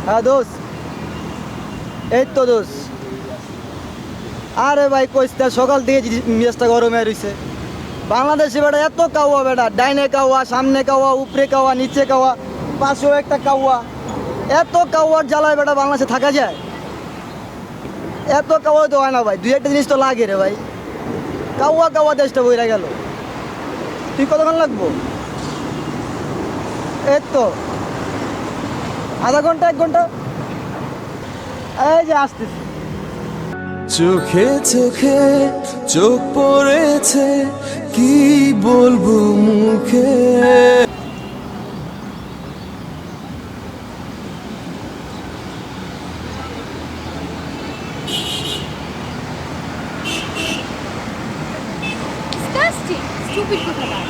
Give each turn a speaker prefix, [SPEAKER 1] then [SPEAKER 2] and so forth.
[SPEAKER 1] হ্যাঁ দোষ, এই তো দোষ। আরে ভাই কইস্তা সকাল থেকে মেজাজটা গরমে রইছে। বাংলাদেশে বেটা এত কাওয়া বেটা, ডাইনে কাওয়া, সামনে কাওয়া, উপরে কাওয়া, নিচে কাওয়া, পাশেও একটা কাওয়া। এত কাওয়ার জ্বালায় বেটা বাংলাদেশে থাকা যায়? এত কাওয়া তো হয় না ভাই, দুই একটা জিনিস তো লাগে রে ভাই। কাওয়া কাওয়া দেশটা বইরা গেল। তুই কতক্ষণ লাগবো? এই তো আধা ঘন্টা, 1 ঘন্টা। এই যে আসতেছি।
[SPEAKER 2] চোখে চোখে চোখ পড়েছে, কি বলবো মুখে।
[SPEAKER 3] Disgusting! Stupid কোথাকার।